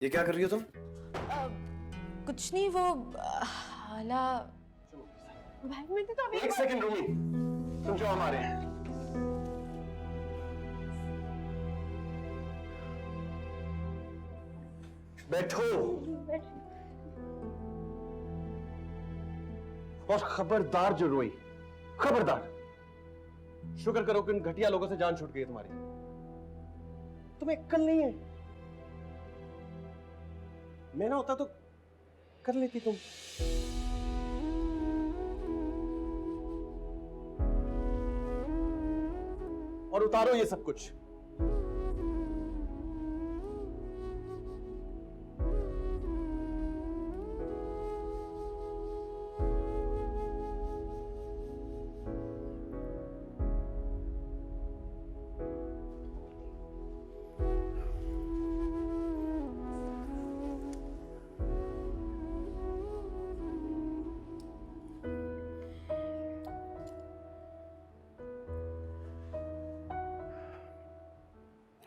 ये क्या कर रही हो तुम? कुछ नहीं, वो हाला भाई मैंने तो अभी एक सेकंड रूमी, तुम जो हमारे हैं। बैठो। और खबरदार जो रोई, खबरदार। शुक्र करो कि उन घटिया लोगों से जान छूट गई है तुम्हारी। तुम्हें अक्ल नहीं है। मैं ना होता तो कर लेती तुम। और उतारो ये सब कुछ।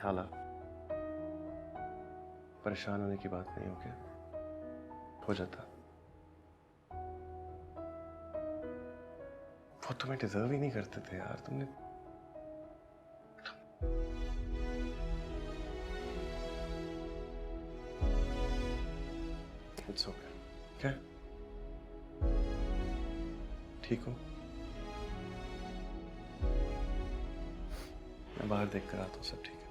हाला, परेशान होने की बात नहीं हो क्या? हो जाता। वो तुम्हें डिजर्व ही नहीं करते थे यार। तुमने इट्स ओके। क्या ठीक हो? मैं बाहर देख कर आता हूँ, सब ठीक है।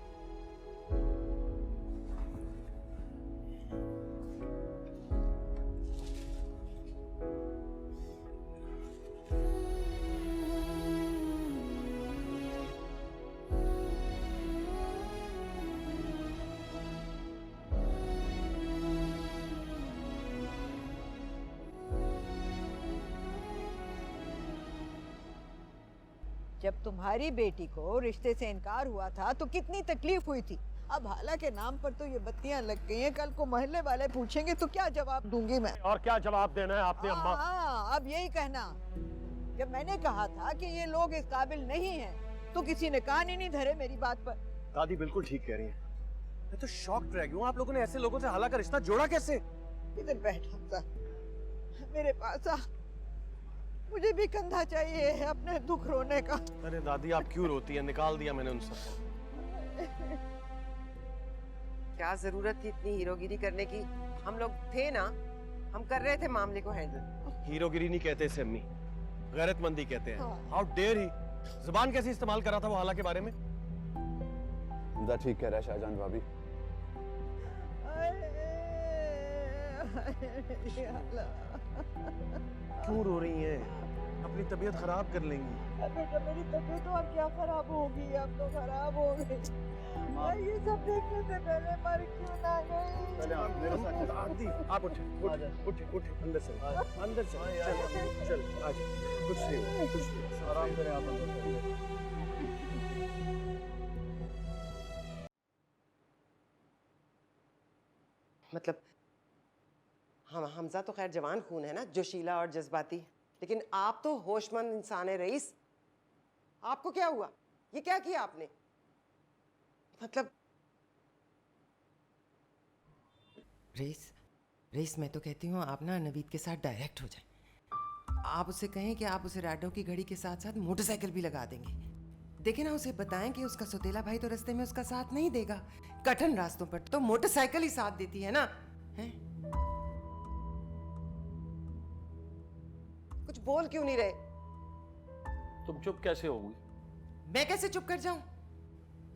जब तुम्हारी बेटी को रिश्ते से इनकार हुआ था तो कितनी तकलीफ हुई थी। अब हाला के नाम पर तो ये बत्तियां लग गई हैं, कल को मोहल्ले वाले पूछेंगे तो क्या जवाब दूंगी मैं? और क्या जवाब देना है आपने अम्मा? हाँ, अब यही कहना। जब मैंने कहा था कि ये लोग इस काबिल नहीं हैं, तो किसी ने कान ही नहीं धरे मेरी बात पर। दादी बिल्कुल ठीक कह रही हैं। मैं तो शॉक्ड रह गई हूँ। आप लोगों ने ऐसे लोगों से हाला का रिश्ता जोड़ा कैसे? इधर बैठ हमजा, मेरे पास आ। मुझे भी कंधा चाहिए है अपने दुख रोने का। अरे दादी आप क्यों रोती हैं? निकाल दिया मैंने उन सबको। क्या जरूरत थी इतनी हीरोगिरी करने की? हम लोग थे ना, हम कर रहे थे मामले को हैंडल। हीरोगिरी नहीं कहते इसे अम्मी, गैरतमंदी कहते हैं। How dare he! जुबान कैसे इस्तेमाल करा था वो हाला के बारे में? हमजा ठीक कह रहा है शाहजान भाभी। क्यों रो रही हैं? अपनी तबीयत खराब कर लेंगी। बेटा मेरी तबीयत और क्या खराब होगी, अब तो खराब हो गई। ये सब देखने से पहले मर क्यों ना गई? पहले आप मेरे साथ चलो। दादी आप उठे, उठे, उठे, अंदर से, अंदर से। चल, चल, आ जा। कुछ नहीं हुआ, कुछ नहीं हुआ। आराम करें आप अंदर। मतलब हम हमजा तो खैर जवान खून है ना, जोशीला और जज्बाती, लेकिन आप तो होशमंद इंसान है रईस। आपको क्या हुआ? ये क्या किया आपने? मतलब रईस मैं तो कहती हूँ आप ना नवीद के साथ डायरेक्ट हो जाए। आप उसे कहें कि आप उसे रैडो की घड़ी के साथ साथ मोटरसाइकिल भी लगा देंगे। देखे ना, उसे बताएं कि उसका सौतेला भाई तो रास्ते में उसका साथ नहीं देगा। कठिन रास्तों पर तो मोटरसाइकिल ही साथ देती है ना। हैं? कुछ बोल क्यों नहीं रहे? तुम चुप कैसे हो गई? मैं कैसे चुप कर जाऊं?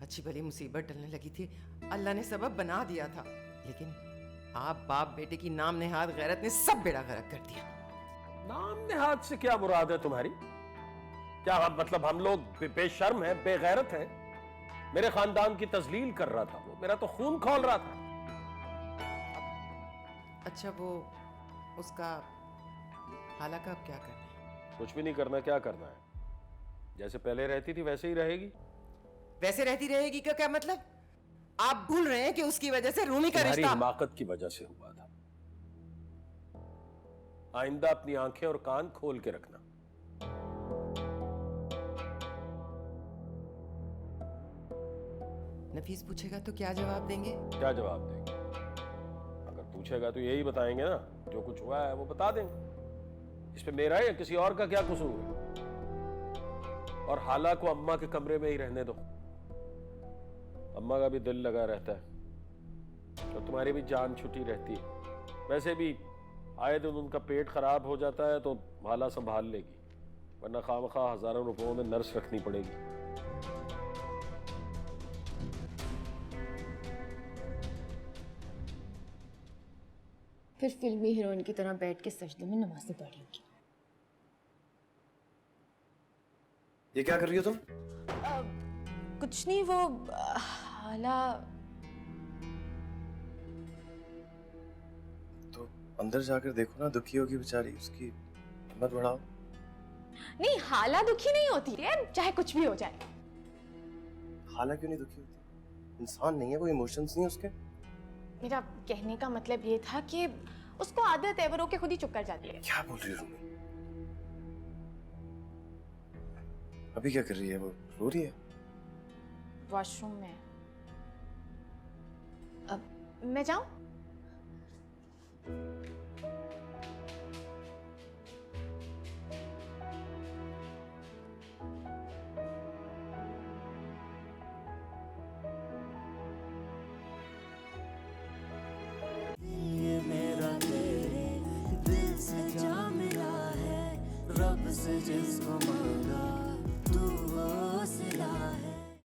अच्छी भली मुसीबत टलने लगी थी, अल्लाह ने सबब बना दिया था, लेकिन आप बाप बेटे की नाम नेहाद गैरत ने सब बेड़ा गर्क कर दिया। नाम नेहाद से क्या मुराद है तुम्हारी? क्या मतलब हम लोग बेशर्म हैं, बेगैरत हैं? मेरे खानदान की तजलील कर रहा था वो, मेरा तो खून खौल रहा था। अच्छा वो उसका हाला का अब क्या करना है? कुछ भी नहीं करना। क्या करना है? जैसे पहले रहती थी वैसे ही रहेगी। वैसे रहती रहेगी का क्या मतलब? आप भूल रहे हैं कि उसकी वजह से रूमी का तुम्हारी रिश्ता। हिमाकत की वजह से हुआ था। आइंदा अपनी आंखें और कान खोल के रखना। नफीस पूछेगा तो क्या जवाब देंगे? क्या जवाब देंगे? पूछेगा तो यही बताएंगे ना, जो कुछ हुआ है वो बता देंगे। इस पे मेरा या किसी और का क्या कसूर है? और हाला को अम्मा के कमरे में ही रहने दो, अम्मा का भी दिल लगा रहता है और तुम्हारी भी जान छुट्टी रहती है। वैसे भी आए दिन उनका पेट खराब हो जाता है तो हाला संभाल लेगी, वरना खामखा हजारों रुपयों में नर्स रखनी पड़ेगी। फिर फिल्मी हीरोइन की तरह बैठ के सजदे में नमाज़ें पढ़ लूंगी। ये क्या कर रही हो तुम? कुछ नहीं, वो हाला। तो अंदर जाकर देखो ना, दुखी होगी बेचारी, उसकी हिम्मत बढ़ाओ। नहीं, हाला दुखी नहीं होती है, चाहे कुछ भी हो जाए। हाला क्यों नहीं दुखी होती? इंसान नहीं है, कोई इमोशंस नहीं है उसके? मेरा कहने का मतलब ये था कि उसको आदत है, वो रो के खुद ही चुप कर जाती है। क्या बोल रही है रूमी? अभी क्या कर रही है? वो रो रही है? वॉशरूम में। अब मैं जाऊं? ये मेरा तेरे दिल से जा मिला है, रब से जिसको